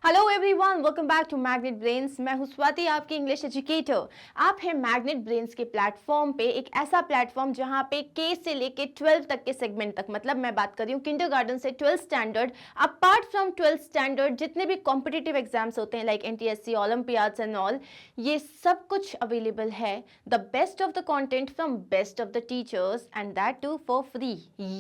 Hello everyone, welcome back to magnet brains. मैं हूं स्वाति, आपकी इंग्लिश एजुकेटर। आप हैं मैग्नेट ब्रेन्स के प्लेटफॉर्म पे, एक ऐसा प्लेटफॉर्म जहां पे के से लेके 12 तक के सेगमेंट तक, मतलब मैं बात कर रही हूँ किंडरगार्टन से 12th standard, apart from 12th standard जितने भी कॉम्पिटिटिव एग्जाम्स होते हैं like NTSC, olympiads and all, ये सब कुछ अवेलेबल है। The best of the content from best of the teachers and that too for free.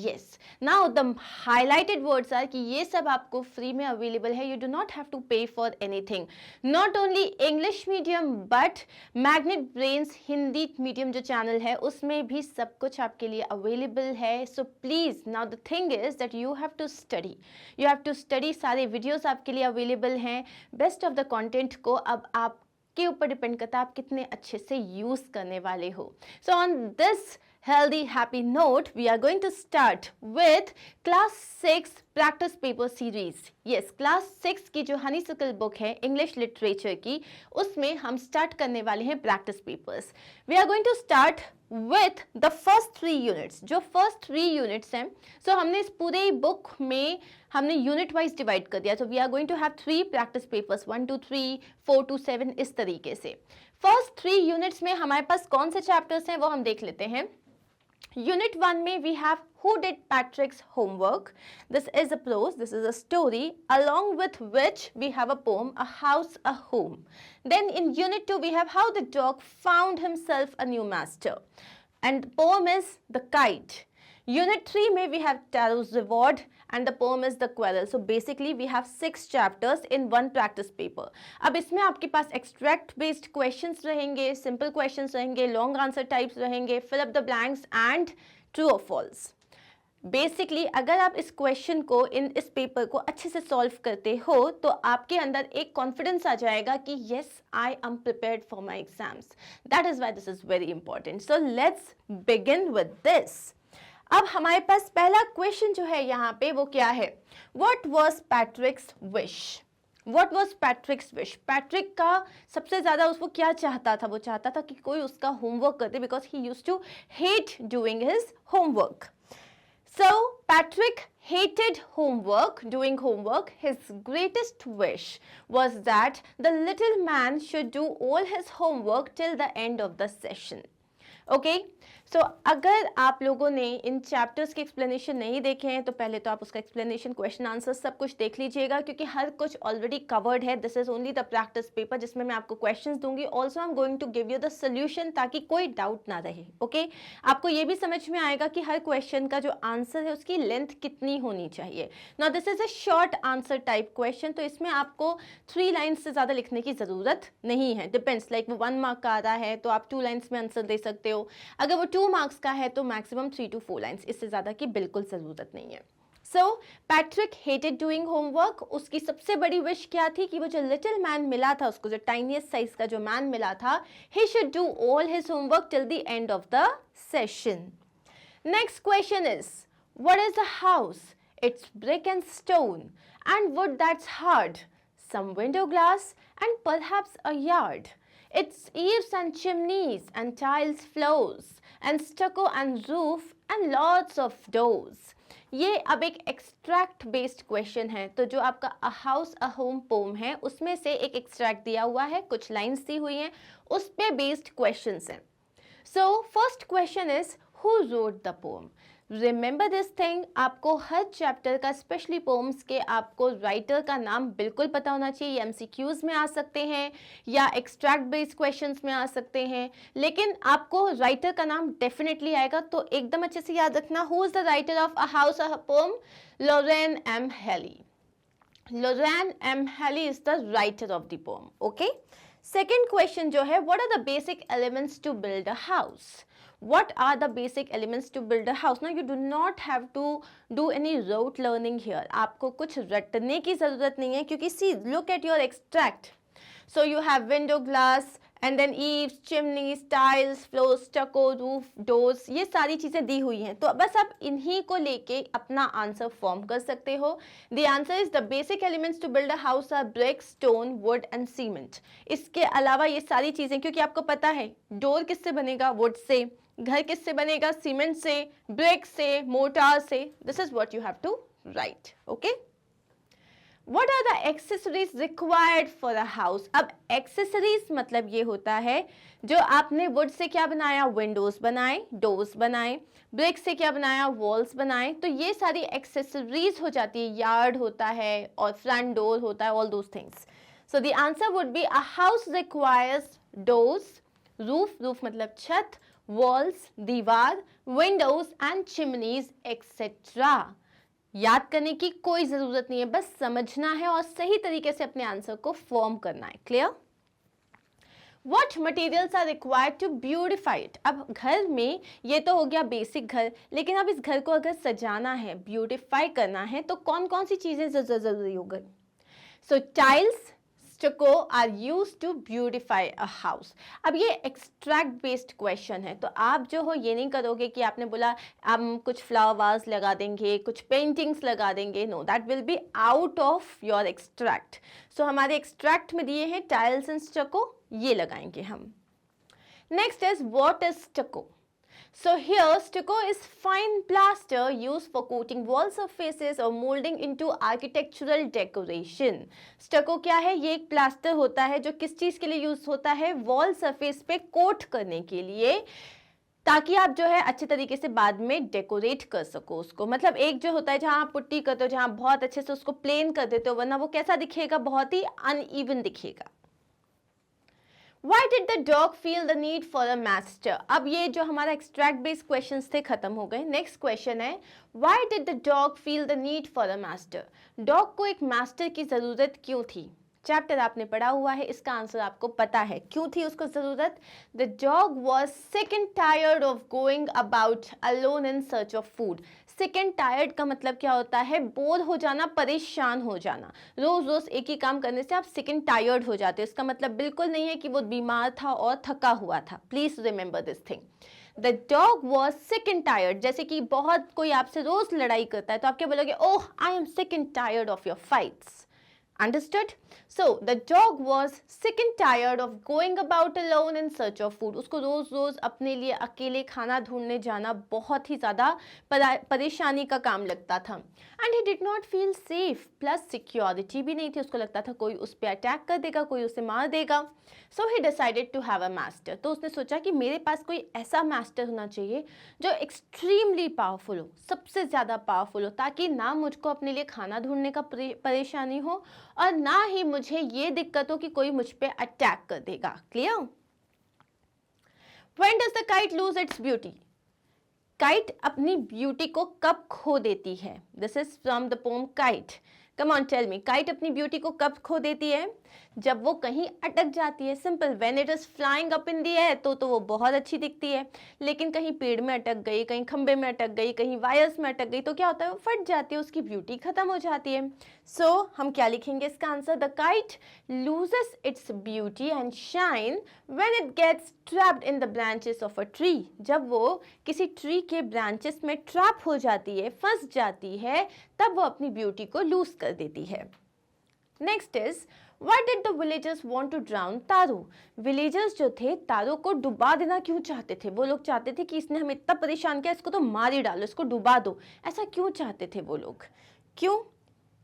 Yes, now the highlighted words are कि ये सब आपको फ्री में अवेलेबल है। You do not have to pay for anything. Not only English medium but Magnet Brains Hindi medium जो channel है उसमें भी सब कुछ आपके लिए अवेलेबल है. So please, now the thing is that you have to study. You have to study. सारे वीडियोस आपके लिए अवेलेबल हैं. बेस्ट ऑफ द कंटेंट को अब आप के ऊपर डिपेंड करता है आप कितने अच्छे से यूज करने वाले हो. So on this healthy happy note, we are going to start with class 6 practice paper series. Yes, class 6 की जो हनीसिकल बुक है इंग्लिश लिटरेचर की, उसमें हम स्टार्ट करने वाले हैं practice papers. We are going to start with the first 3 units. जो first 3 units हैं, so हमने इस पूरे बुक में हमने यूनिट वाइज डिवाइड कर दिया. So we are going to have 3 practice papers, 1 to 3, 4 to 7, इस तरीके से. फर्स्ट 3 यूनिट्स में हमारे पास कौन से चैप्टर्स हैं वो हम देख लेते हैं. Unit 1 में we have Who Did Patrick's Homework. This is a prose, this is a story along with which we have a poem, A House, a Home. Then in Unit 2 we have How the Dog Found Himself a New Master. And the poem is The Kite. Unit 3 में we have Tarot's Reward and the poem is The Quarrel. So basically we have 6 chapters in one practice paper. अब इसमें आपके पास extract based questions रहेंगे, simple questions रहेंगे, long answer types रहेंगे, fill up the blanks and true or false. Basically अगर आप इस question को इस पेपर को अच्छे से सॉल्व करते हो तो आपके अंदर एक कॉन्फिडेंस आ जाएगा कि yes I am prepared for my exams. That is why this is very important. So let's begin with this. अब हमारे पास पहला क्वेश्चन जो है यहाँ पे वो क्या है. What was पैट्रिक्स wish. What was Patrick's wish? Patrick का सबसे ज़्यादा उसको क्या चाहता था. वो चाहता था कि कोई उसका होमवर्क कर दे because he used to hate doing his homework. So Patrick hated homework, doing homework. His greatest wish was that the little man should do all his homework till the end of the session. Okay? So अगर आप लोगों ने इन chapters के explanation नहीं देखे हैं तो पहले तो आप उसका एक्सप्लेनेशन, क्वेश्चन आंसर सब कुछ देख लीजिएगा क्योंकि हर कुछ ऑलरेडी कवर्ड है. This is only the practice paper जिसमें मैं आपको क्वेश्चंस दूंगी. Also I am going to give you the solution ताकि कोई डाउट ना रहे. ओके? आपको ये भी समझ में आएगा कि हर क्वेश्चन का जो आंसर है उसकी लेंथ कितनी होनी चाहिए. Now this is a short answer type question, तो इसमें आपको 3 लाइन्स से ज़्यादा लिखने की ज़रूरत नहीं है. डिपेंड्स, लाइक वो 1 मार्क का आ रहा है तो आप 2 लाइन्स में आंसर दे सकते हो. अगर वो 2 मार्क्स का है तो मैक्सिमम 3 to 4 लाइन्स, इससे ज़्यादा की बिल्कुल ज़रूरत नहीं है. सो पैट्रिक हेटेड डूइंग होमवर्क. उसकी सबसे बड़ी विश क्या थी कि वो जो लिटिल मैन मिला था उसको, जो टाइनीस्ट साइज का जो मैन मिला था, he should do all his homework till the end of the session. Next question is what is a house. It's brick and stone and wood that's hard, some window glass and perhaps a yard. It's eaves and chimneys and tiles floors and stucco and roof and lots of doors. ये अब एक extract based question है. तो जो आपका a house a home poem है उसमें से एक एक्सट्रैक्ट दिया हुआ है, कुछ लाइन्स दी हुई हैं, उस पे बेस्ड क्वेश्चंस हैं. So first question is who wrote the pome. Remember this thing, आपको हर चैप्टर का, स्पेशली पोम्स के, आपको राइटर का नाम बिल्कुल पता होना चाहिए. एमसीक्यूज में आ सकते हैं या एक्सट्रैक्ट बेस्ड क्वेश्चंस में आ सकते हैं, लेकिन आपको राइटर का नाम डेफिनेटली आएगा. तो एकदम अच्छे से याद रखना, who is the writer of a house a poem. Lorraine M Halli. Lorraine M Halli is the writer of the poem. Okay? Second question जो है, what are the basic elements to build a house. What are the basic elements to build a house? Now you do not have to do any rote learning here. आपको कुछ रटने की ज़रूरत नहीं है क्योंकि see, look at your extract. So you have window glass and then eaves, chimneys, tiles, floors, stucco, roof, doors. ये सारी चीज़ें दी हुई हैं तो बस आप इन्हीं को लेके अपना आंसर फॉर्म कर सकते हो. The answer is the basic elements to build a house are brick, stone, wood and cement. इसके अलावा ये सारी चीज़ें, क्योंकि आपको पता है डोर किससे बनेगा, वुड से. घर किससे बनेगा, सीमेंट से, ब्रिक से, मोटार से. This is what you have to write. Okay? What are the accessories required for a house? अब accessories मतलब ये होता है जो आपने wood से क्या बनाया, windows बनाए, doors बनाए, brick से क्या बनाया, walls बनाए, तो ये सारी accessories हो जाती है, yard होता है और front door होता है, all those things. So the answer would be a house requires doors, roof मतलब छत, walls दीवार, windows and chimneys etc. याद करने की कोई जरूरत नहीं है, बस समझना है और सही तरीके से अपने आंसर को फॉर्म करना है. Clear? What materials are required to beautify it? अब घर में ये तो हो गया बेसिक घर, लेकिन अब इस घर को अगर सजाना है, ब्यूटिफाई करना है, तो कौन कौन सी चीजें जरूरी हो गई? So tiles, stucco are used to beautify a house. अब ये एक्सट्रैक्ट बेस्ड क्वेश्चन है, तो आप जो हो ये नहीं करोगे कि आपने बोला हम कुछ फ्लावर वाज लगा देंगे, कुछ पेंटिंग्स लगा देंगे. No, that will be out of your extract. So हमारे एक्सट्रैक्ट में दिए हैं टाइल्स एंड स्टको, ये लगाएंगे हम. Next is what is स्टको. So here stucco is fine plaster used for coating wall surfaces or molding into architectural decoration. Stucco क्या है? ये एक प्लास्टर होता है जो किस चीज के लिए यूज होता है? वॉल सरफेस पे कोट करने के लिए, ताकि आप जो है अच्छे तरीके से बाद में डेकोरेट कर सको उसको. मतलब एक जो होता है जहां आप पुट्टी करते हो, जहां बहुत अच्छे से उसको प्लेन कर देते हो, वरना वो कैसा दिखेगा? बहुत ही अनइवन दिखेगा. Why did the dog feel the need for a master? अब ये जो हमारा एक्सट्रैक्ट बेस्ड क्वेश्चंस थे खत्म हो गए. नेक्स्ट क्वेश्चन है Why did the dog feel the need for a master? Dog को एक मास्टर की जरूरत क्यों थी? चैप्टर आपने पढ़ा हुआ है, इसका आंसर आपको पता है क्यों थी उसको जरूरत. The dog was sick and tired of going about alone in search of food. Sick and tired का मतलब क्या होता है? बोर हो जाना, परेशान हो जाना. रोज रोज एक ही काम करने से आप सिक एंड टायर्ड हो जाते हो. इसका मतलब बिल्कुल नहीं है कि वो बीमार था और थका हुआ था. Please remember this thing. The dog was sick and tired. जैसे कि बहुत कोई आपसे रोज लड़ाई करता है तो आप क्या बोलोगे? Oh, I am sick and tired of your fights. Understood? So the dog was sick and tired of going about alone in search of food. उसको रोज रोज अपने लिए अकेले खाना ढूंढने जाना बहुत ही ज्यादा परेशानी का काम लगता था. And he did not feel safe. Plus security भी नहीं थी. उसको लगता था कोई उस पर अटैक कर देगा, कोई उसे मार देगा. So he decided to have a master. तो उसने सोचा कि मेरे पास कोई ऐसा मास्टर होना चाहिए जो एक्सट्रीमली पावरफुल हो, सबसे ज्यादा पावरफुल हो, ताकि ना मुझको अपने लिए खाना ढूंढने का परेशानी हो और ना ही मुझे ये दिक्कत हो कि कोई मुझ पे अटैक कर देगा. Clear? When does the kite lose its beauty? Kite अपनी ब्यूटी को कब खो देती है? This is from the poem kite. Come on tell me, kite अपनी ब्यूटी को कब खो देती है? जब वो कहीं अटक जाती है. Simple. When it is flying up in the air तो वो बहुत अच्छी दिखती है, लेकिन कहीं पेड़ में अटक गई, कहीं खंबे में अटक गई, कहीं वायर्स में अटक गई तो क्या होता है? वो फट जाती है, उसकी ब्यूटी खत्म हो जाती है. सो हम क्या लिखेंगे इसका answer? The kite loses its beauty and shine when it gets trapped in the branches of a tree. जब वो किसी ट्री के ब्रांचेस में ट्रैप हो जाती है, फंस जाती है, तब वो अपनी ब्यूटी को लूज कर देती है. Next is Why did the villagers want to drown taro? Villagers जो थे तारो को डुबा देना क्यों चाहते थे? वो लोग चाहते थे कि इसने हमें इतना परेशान किया, इसको तो मार ही डालो, इसको डुबा दो. ऐसा क्यों चाहते थे वो लोग? क्यों?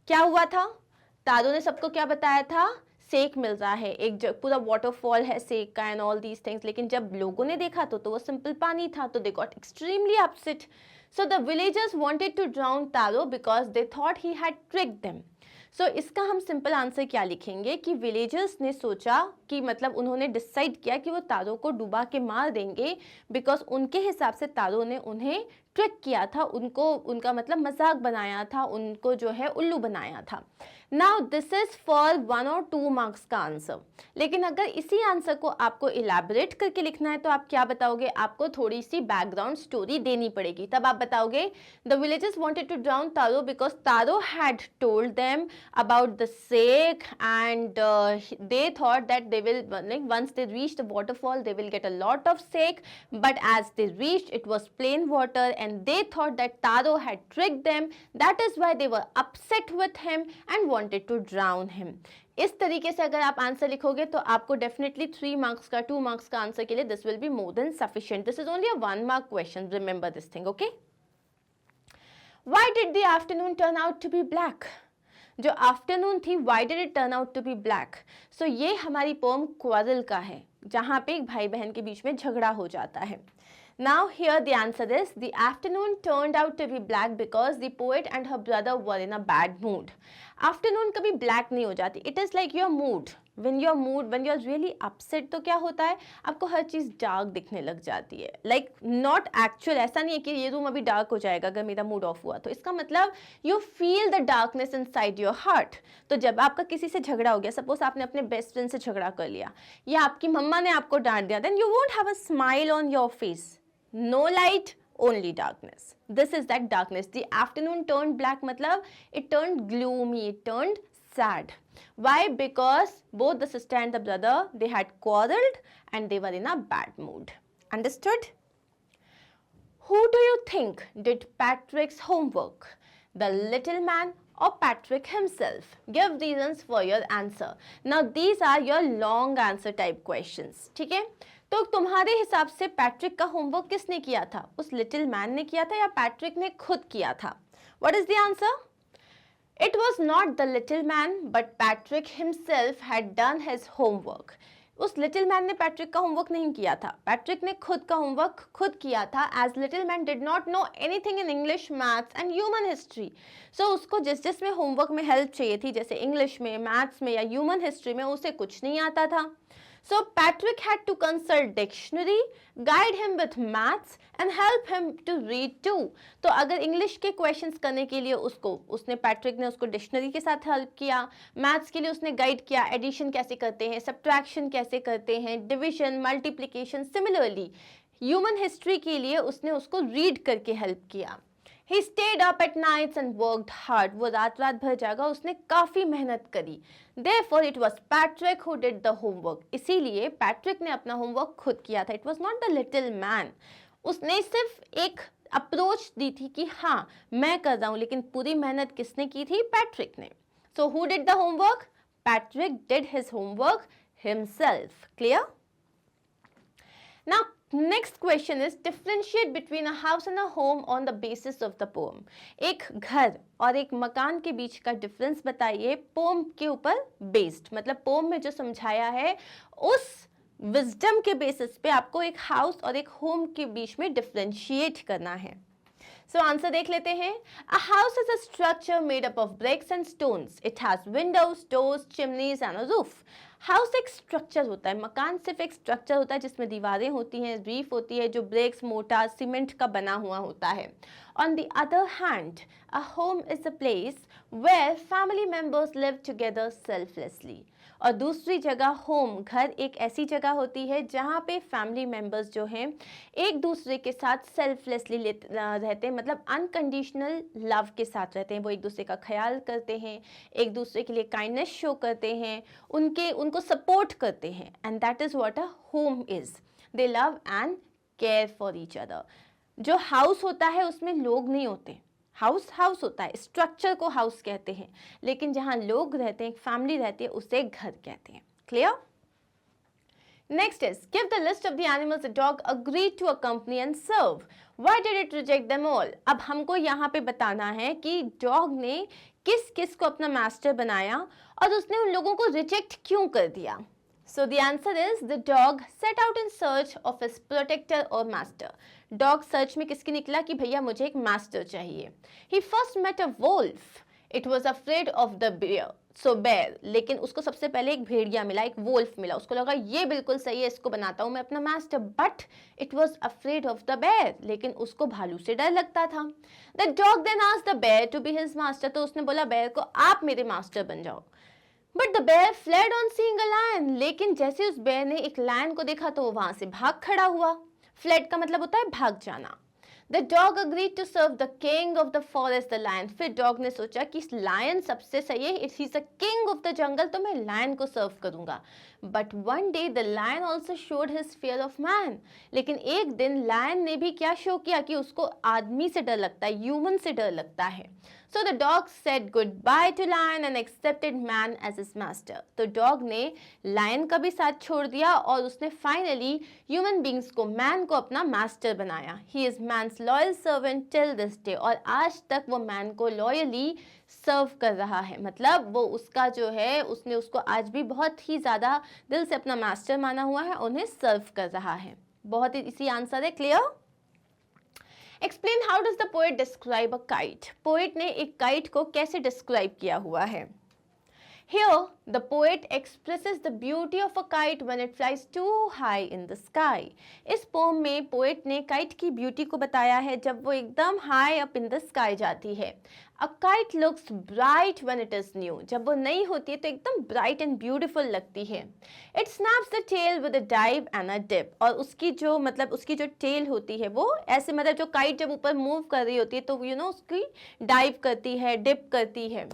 क्या हुआ था? तारो ने सबको क्या बताया था? सेक मिल रहा है, एक पूरा वाटरफॉल है सेक का एंड ऑल दीज थिंग्स. लेकिन जब लोगों ने देखा तो वो सिंपल पानी था, तो they got extremely upset. So the villagers wanted to drown Taro because they thought he had tricked them. So इसका हम सिंपल आंसर क्या लिखेंगे कि विलेजर्स ने सोचा कि मतलब उन्होंने डिसाइड किया कि वो तारों को डुबा के मार देंगे, बिकॉज उनके हिसाब से तारों ने उन्हें ट्रिक किया था, उनको उनका मतलब मजाक बनाया था, उनको जो है उल्लू बनाया था. नाउ दिस इज फॉर 1 और 2 मार्क्स का आंसर. लेकिन अगर इसी आंसर को आपको इलैबोरेट करके लिखना है तो आप क्या बताओगे? आपको थोड़ी सी बैकग्राउंड स्टोरी देनी पड़ेगी. तब आप बताओगे the villagers wanted to drown Taro because Taro had told them about the sake and they thought that they will, like, once they reach the waterfall they will get a lot of sake, but as they reached it was plain water and they thought that Taro had tricked them. That is why they were upset with him and wanted to drown him. इस तरीके से अगर आप answer लिखोगे तो आपको definitely 3 marks का 2 marks का आंसर के लिए this will be more than sufficient. This is only a 1 mark question. Remember this thing. Okay. Why did the afternoon turn out to be black? जो आफ्टरनून थी, why did it turn out to be black? So ये हमारी pome quarrel का है, जहाँ पे एक भाई बहन के बीच में झगड़ा हो जाता है. Now here the answer is the afternoon turned out to be black because the poet and her brother were in a bad mood. Afternoon कभी black नहीं हो जाती. It is like your mood. When you're really upset, तो क्या होता है, आपको हर चीज़ dark दिखने लग जाती है. Like not actual, ऐसा नहीं है कि ये रूम अभी डार्क हो जाएगा अगर मेरा मूड ऑफ हुआ तो. इसका मतलब you feel the darkness inside your heart. तो जब आपका किसी से झगड़ा हो गया, सपोज आपने अपने बेस्ट फ्रेंड से झगड़ा कर लिया, या आपकी मम्मा ने आपको डांट दिया, then you won't have a smile on your face. No light, only darkness. This is that darkness. The afternoon turned black matlab it turned gloomy, it turned sad. Why? Because both the sister and the brother, they had quarreled and they were in a bad mood. Understood? Who do you think did Patrick's homework? The little man or Patrick himself? Give reasons for your answer. Now these are your long answer type questions. ठीक है? तो तुम्हारे हिसाब से Patrick का homework किसने किया था? उस लिटिल मैन ने किया था या पैट्रिक ने खुद किया था? What is the answer? It was not the little man, but Patrick himself had done his homework. उस लिटिल मैन ने पैट्रिक का होमवर्क नहीं किया था, पैट्रिक ने खुद का होमवर्क खुद किया था. As little man did not know anything in English, maths and human history. So उसको जिसमें होमवर्क में हेल्प चाहिए थी, जैसे इंग्लिश में, मैथ्स में या ह्यूमन हिस्ट्री में, उसे कुछ नहीं आता था. So Patrick had to consult dictionary, guide him with maths and help him to read too. तो अगर इंग्लिश के क्वेश्चंस करने के लिए पैट्रिक ने उसको डिक्शनरी के साथ हेल्प किया, मैथ्स के लिए उसने गाइड किया, एडिशन कैसे करते हैं, सब्ट्रैक्शन कैसे करते हैं, division, multiplication. Similarly human history के लिए उसने उसको रीड करके हेल्प किया. He stayed up at nights and worked hard. वो रात भर जागा, उसने काफ़ी मेहनत करी. Therefore, it was Patrick who did the homework. इसीलिए पैट्रिक ने अपना होमवर्क खुद किया था. It was not the little man. उसने सिर्फ एक अप्रोच दी थी कि हाँ मैं कर रहा हूँ, लेकिन पूरी मेहनत किसने की थी? पैट्रिक ने. So who did the homework? Patrick did his homework himself. Clear? Now next question is differentiate between a house and a home on the basis of the poem. एक घर और एक मकान के बीच का डिफरेंस बताइए पोम के ऊपर बेस्ड. मतलब पोम में जो समझाया है उस विजडम के बेसिस पे आपको एक हाउस और एक होम के बीच में डिफरेंशिएट करना है. So आंसर देख लेते हैं. A house is a structure made up of bricks and stones. It has windows, doors, chimneys and a roof. House एक स्ट्रक्चर होता है, मकान सिर्फ एक स्ट्रक्चर होता है जिसमें दीवारें होती हैं, रीफ होती है जो ब्रिक्स, मोटा, सीमेंट का बना हुआ होता है. On the other hand, a home is a place where family members live together selflessly. और दूसरी जगह होम, घर एक ऐसी जगह होती है जहाँ पे फैमिली मेम्बर्स जो हैं एक दूसरे के साथ सेल्फलेसली रहते हैं, मतलब अनकंडीशनल लव के साथ रहते हैं. वो एक दूसरे का ख्याल करते हैं, एक दूसरे के लिए काइंडनेस शो करते हैं, उनको सपोर्ट करते हैं. And that is what a home is. They love and care for each other. जो हाउस होता है उसमें लोग नहीं होते. हाउस होता है, स्ट्रक्चर को हाउस कहते हैं, लेकिन जहाँ लोग रहते हैं, एक फैमिली रहती है, उसे घर कहते हैं. Clear? Next is give the list of the animals the dog agreed to accompany and serve. Why did it reject them all? अब हमको यहाँ पे बताना है कि डॉग ने किस किस को अपना मास्टर बनाया और उसने उन लोगों को रिजेक्ट क्यों कर दिया. So the answer is the dog set out in search of his protector or master. Dog search में किसकी निकला कि भैया मुझे एक master चाहिए. He first met a wolf. It was afraid of the bear. So bear. लेकिन उसको सबसे पहले एक भेड़िया मिला, एक wolf मिला. उसको लगा ये बिल्कुल सही है, इसको बनाता हूँ मैं अपना master. But it was afraid of the bear. लेकिन उसको भालू से डर लगता था. The dog then asked the bear to be his master. तो उसने बोला bear को आप मेरे master बन जाओ. But the bear fled on seeing a lion. लेकिन जैसे उस बेयर ने एक लायन को देखा तो वो वहां से भाग खड़ा हुआ. फ्लेड का मतलब होता है भाग जाना. The dog agreed to serve the king of the forest, the lion. फिर डॉग ने सोचा कि लायन सबसे सही है, he is the king of the jungle, तो मैं लायन को सर्व करूंगा. But one day the lion also showed his fear of man. लेकिन एक दिन लायन ने भी क्या शो किया कि उसको आदमी से डर लगता है, ह्यूमन से डर लगता है. So the dog said goodbye to lion and accepted man as his master. तो डॉग ने लायन का भी साथ छोड़ दिया और उसने फाइनली ह्यूमन बींग्स को, मैन को अपना मास्टर बनाया. He is man's loyal servant till this day. और आज तक वो मैन को लॉयली सर्व कर रहा है. मतलब वो उसका जो है, उसने उसको आज भी बहुत ही ज़्यादा दिल से अपना मास्टर माना हुआ है, उन्हें सर्व कर रहा है. बहुत ही इसी आंसर है. Clear? Explain how does the poet describe a kite? Poet ने एक काइट को कैसे डिस्क्राइब किया हुआ है? Here, the poet expresses the beauty of a kite when it flies too high in the sky. इस पोम में पोएट ने काइट की ब्यूटी को बताया है जब वो एकदम high up in the sky जाती है. A kite looks bright when it is new. जब वो नई होती है तो एकदम bright and beautiful लगती है. It snaps the tail with a dive and a dip. और उसकी जो उसकी जो tail होती है वो ऐसे जो kite जब ऊपर move कर रही होती है तो उसकी dive करती है, dip करती है.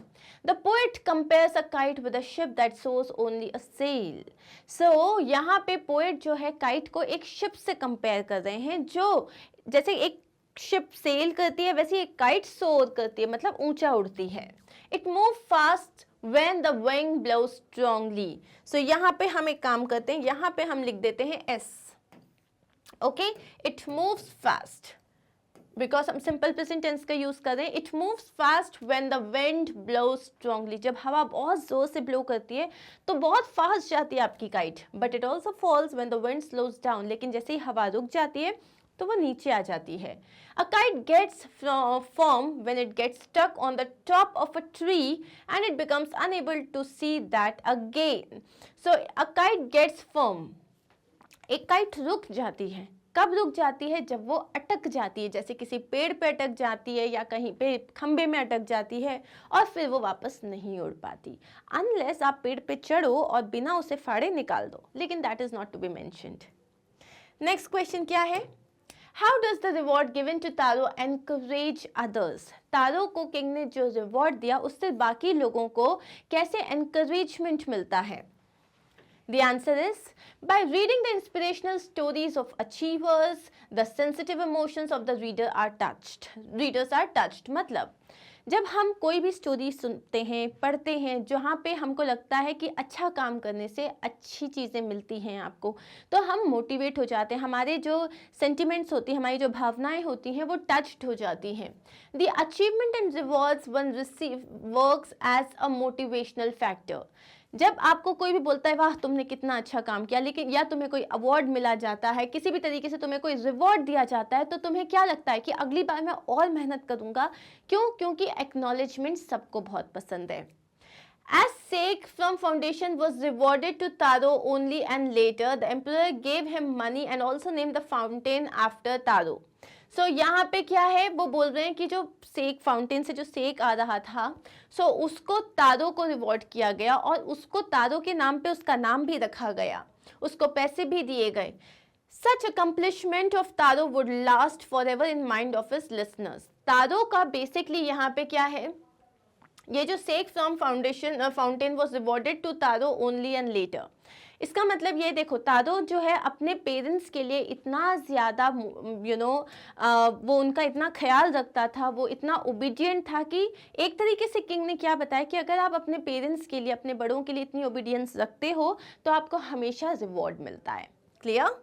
The poet compares a kite with a ship that shows only a sail. So यहाँ पे poet जो है kite को एक ship से compare कर रहे हैं, जो जैसे एक शिप सेल करती है वैसे एक काइट सोर करती है, मतलब ऊंचा उड़ती है. It move fast when the wing blows strongly. So यहाँ पे हम एक काम करते हैं, यहाँ पे हम लिख देते हैं s. Okay, it moves fast because हम सिंपल प्रेजेंट टेंस का यूज कर रहे हैं. It moves fast when the wind blows strongly. जब हवा बहुत जोर से ब्लो करती है तो बहुत फास्ट जाती है आपकी kite. But it also falls when the wind slows down. लेकिन जैसे ही हवा रुक जाती है तो वो नीचे आ जाती है. A kite gets firm when it gets stuck on the top of a tree and it becomes unable to see that again. So a kite gets firm. एक काइट रुक जाती है. कब रुक जाती है? जब वो अटक जाती है, जैसे किसी पेड़ पे अटक जाती है या कहीं पे खंबे में अटक जाती है और फिर वो वापस नहीं उड़ पाती. अनलेस आप पेड़ पे चढ़ो और बिना उसे फाड़े निकाल दो, लेकिन that is not to be mentioned. Next question क्या है? How does the reward given to Taro encourage others? तारो को किंग ने जो रिवॉर्ड दिया उससे बाकी लोगों को कैसे एनकरेजमेंट मिलता है? The answer is by reading the inspirational stories of achievers, the sensitive emotions of the reader are touched. Readers are touched. मतलब जब हम कोई भी स्टोरी सुनते हैं, पढ़ते हैं, जहाँ पे हमको लगता है कि अच्छा काम करने से अच्छी चीज़ें मिलती हैं आपको, तो हम मोटिवेट हो जाते हैं. हमारे जो सेंटिमेंट्स होती हैं, हमारी जो भावनाएं होती हैं, वो टच्ड हो जाती हैं. The achievement and rewards one receive works as a motivational factor. जब आपको कोई भी बोलता है वाह तुमने कितना अच्छा काम किया, लेकिन या तुम्हें कोई अवार्ड मिला जाता है, किसी भी तरीके से तुम्हें कोई रिवॉर्ड दिया जाता है, तो तुम्हें क्या लगता है कि अगली बार मैं और मेहनत करूंगा. क्यों? क्योंकि एक्नॉलेजमेंट सबको बहुत पसंद है. As Sheikh from foundation was rewarded to Taro only and later the emperor gave him money and also named the fountain after Taro. So यहाँ पे क्या है, वो बोल रहे हैं कि जो सेक फाउंटेन से जो सेक आ रहा था, सो उसको तारो को रिवॉर्ड किया गया और उसको तारो के नाम पे उसका नाम भी रखा गया, उसको पैसे भी दिए गए. Such accomplishment of Taro would last forever in mind of his listeners. तारो का बेसिकली यहाँ पे क्या है, ये जो sake from fountain was rewarded to Taro only and letter. इसका मतलब ये देखो, तारो जो है अपने पेरेंट्स के लिए इतना ज़्यादा वो उनका इतना ख्याल रखता था, वो इतना ओबीडियंट था कि एक तरीके से किंग ने क्या बताया कि अगर आप अपने पेरेंट्स के लिए, अपने बड़ों के लिए इतनी ओबीडियंस रखते हो तो आपको हमेशा रिवॉर्ड मिलता है. Clear?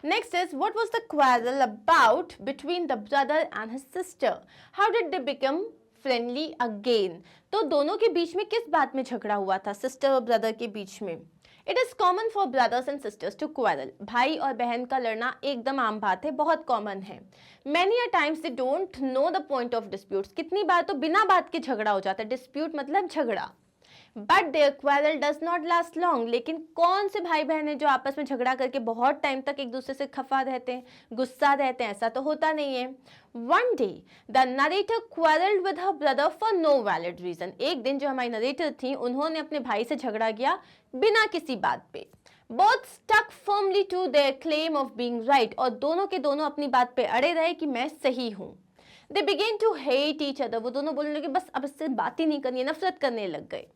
Next is, what was the quarrel about between the brother and his sister? How did they become friendly again? तो दोनों के बीच में किस बात में झगड़ा हुआ था, सिस्टर और ब्रदर के बीच में? It is common for brothers and sisters to quarrel. भाई और बहन का लड़ना एकदम आम बात है, बहुत कॉमन है. Many a times they don't know the point of disputes. कितनी बार तो बिना बात के झगड़ा हो जाता है. डिस्प्यूट मतलब झगड़ा. But their quarrel does not last long. लेकिन कौन से भाई बहन है जो आपस में झगड़ा करके बहुत टाइम तक एक दूसरे से खफा रहते हैं, गुस्सा रहते हैं? ऐसा तो होता नहीं है. One day the narrator quarrelled with her brother for no valid reason. एक दिन जो हमारी नरेटर थी, उन्होंने अपने भाई से झगड़ा किया बिना किसी बात पे. Both stuck firmly to their claim of being right. और दोनों के दोनों अपनी बात पे अड़े रहे कि मैं सही हूँ. They began to hate each other. वो दोनों बोलने लगे बस अब इससे बात ही नहीं करनी है, नफरत करने लग गए.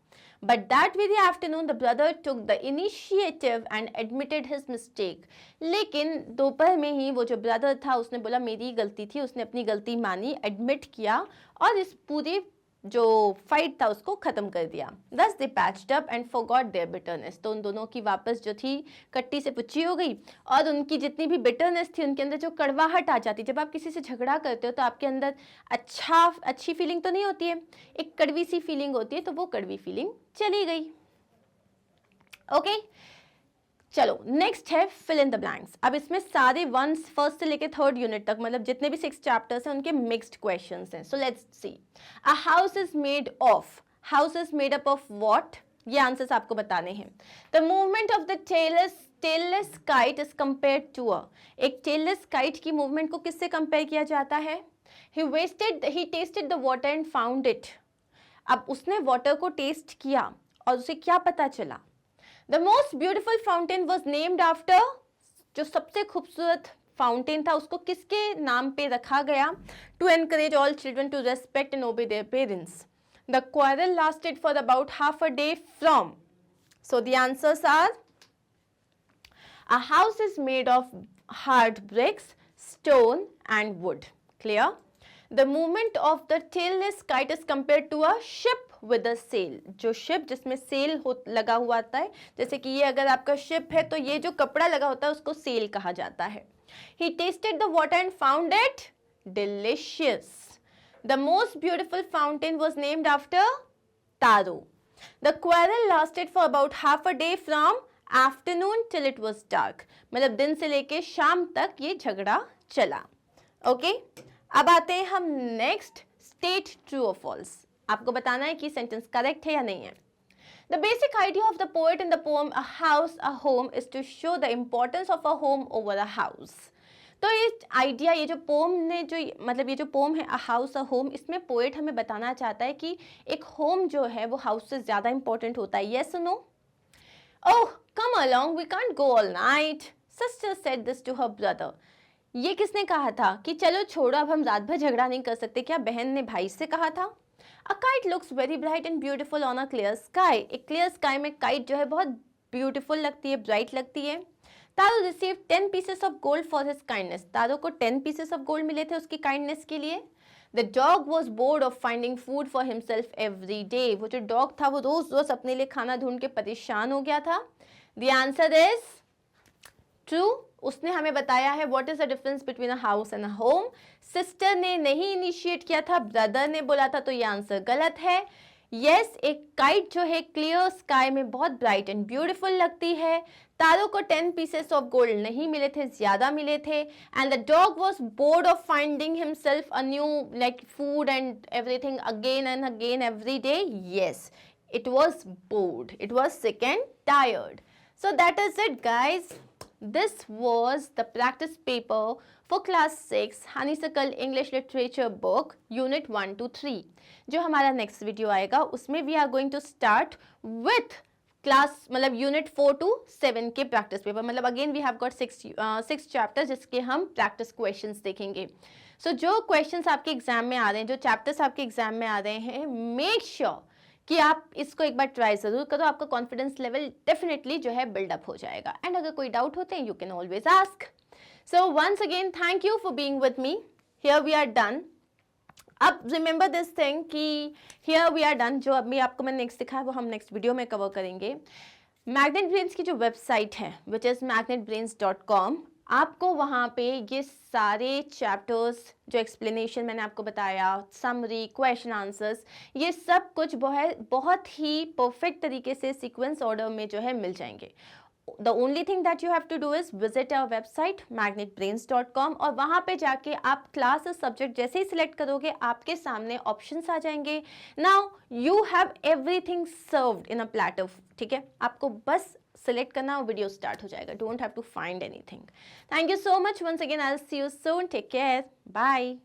But that very afternoon the brother took the initiative and admitted his mistake. लेकिन दोपहर में ही वो जो ब्रदर था उसने बोला मेरी गलती थी, उसने अपनी गलती मानी, एडमिट किया और इस पूरे जो फाइट था उसको खत्म कर दिया. Thus they patched up and forgot their bitterness. तो उन दोनों की वापस जो थी कट्टी से पुच्ची हो गई और उनकी जितनी भी बिटरनेस थी, उनके अंदर जो कड़वाहट आ जाती, जब आप किसी से झगड़ा करते हो तो आपके अंदर अच्छी फीलिंग तो नहीं होती है, एक कड़वी सी फीलिंग होती है, तो वो कड़वी फीलिंग चली गई. ओके चलो नेक्स्ट है फिल इन द ब्लैंक्स. अब इसमें सारे वंस फर्स्ट से लेके थर्ड यूनिट तक, मतलब जितने भी 6 चैप्टर्स हैं उनके मिक्स्ड क्वेश्चंस हैं. So let's see. A house is made of, house is made up of what, ये आंसर्स आपको बताने हैं. The movement of the tailless kite is compared to a, एक टेललेस काइट की मूवमेंट को किससे कंपेयर किया जाता है? He tested the water and found it. अब उसने वाटर को टेस्ट किया और उसे क्या पता चला? The most beautiful fountain was named after, जो सबसे खूबसूरत फाउंटेन था उसको किसके नाम पे रखा गया? To encourage all children to respect and obey their parents. The quarrel lasted for about half a day from. So the answers are: a house is made of hard bricks, stone and wood. Clear? The movement of the tailless kite is compared to a ship with a sail. जो ship जिसमें cell लगा हुआ आता है, जैसे कि ये अगर आपका शिप है तो ये जो कपड़ा लगा होता है उसको सेल कहा जाता है. He tasted the water and found it delicious. The most beautiful fountain was named after Taro. The quarrel lasted for about half a day from afternoon till it was dark. मतलब दिन से लेके शाम तक ये झगड़ा चला. ओके अब आते हैं हम नेक्स्ट. स्टेट ट्रू और फॉल्स. आपको बताना है कि सेंटेंस करेक्ट है या नहीं है. The basic idea of the poet in the poem A House, a Home is to show the importance of a home over a house. तो ये आइडिया, ये जो पोम ने जो मतलब ये जो पोम है A House, a Home, इसमें पोएट हमें बताना चाहता है कि एक होम जो है वो हाउस से ज़्यादा इंपॉर्टेंट होता है. Yes or no? Oh, come along, we can't go all night. Sister said this to her brother. ये किसने कहा था कि चलो छोड़ो अब हम रात भर झगड़ा नहीं कर सकते? क्या बहन ने भाई से कहा था? A kite looks very bright and beautiful on a clear sky. एक clear sky में kite जो है बहुत beautiful लगती है, bright लगती है. Taro received 10 pieces of gold for his kindness. तारो को 10 pieces of gold मिले थे उसकी kindness के लिए. The dog was bored of finding food for himself every day. वो जो dog था वो रोज रोज अपने लिए खाना ढूंढ के परेशान हो गया था. The answer is true. उसने हमें बताया है what is the difference between a house and a home. Sister ने नहीं इनिशिएट किया था, ब्रदर ने बोला था, तो ये आंसर गलत है. यस, एक काइट जो है क्लियर स्काई में बहुत ब्राइट एंड ब्यूटीफुल लगती है. तारों को 10 पीसेस ऑफ गोल्ड नहीं मिले थे, ज्यादा मिले थे. And the dog was bored of finding himself a new like food and everything again and again every day. Yes, it was bored, it was sick and tired. So that is it guys. This was the practice paper for class 6 Honeysuckle English Literature book unit 1 to 3. जो हमारा next video आएगा उसमें we are going to start with class मतलब unit 4 to 7 के practice paper. मतलब again we have got 6 chapters जिसके हम practice questions देखेंगे. सो जो क्वेश्चंस आपके एग्जाम में आ रहे हैं, जो चैप्टर्स आपके एग्जाम में आ रहे हैं, मेक श्योर कि आप इसको एक बार ट्राई जरूर करो. आपका कॉन्फिडेंस लेवल डेफिनेटली जो है बिल्डअप हो जाएगा. एंड अगर कोई डाउट होते हैं you can always ask. So once again thank you for being with me. Here we are done. अब रिमेंबर दिस थिंग कि हियर वी आर डन. जो अभी आपको मैंने नेक्स्ट दिखाया वो हम नेक्स्ट वीडियो में कवर करेंगे. मैग्नेट ब्रेन्स की जो वेबसाइट है विच इज़ magnetbrains.com, आपको वहाँ पे ये सारे चैप्टर्स जो एक्सप्लेनेशन मैंने आपको बताया, समरी, क्वेश्चन आंसर्स, ये सब कुछ बहुत ही परफेक्ट तरीके से सीक्वेंस ऑर्डर में जो है मिल जाएंगे. The only thing that you have to do is visit our website magnetbrains.com और वहाँ पे जाके आप क्लास सब्जेक्ट जैसे ही सिलेक्ट करोगे आपके सामने ऑप्शंस आ जाएंगे. Now you have everything served in a platter. ठीक है, आपको बस सिलेक्ट करना और वीडियो स्टार्ट हो जाएगा. Don't have to find anything. Thank you so much once again. I will see you soon. Take care. Bye.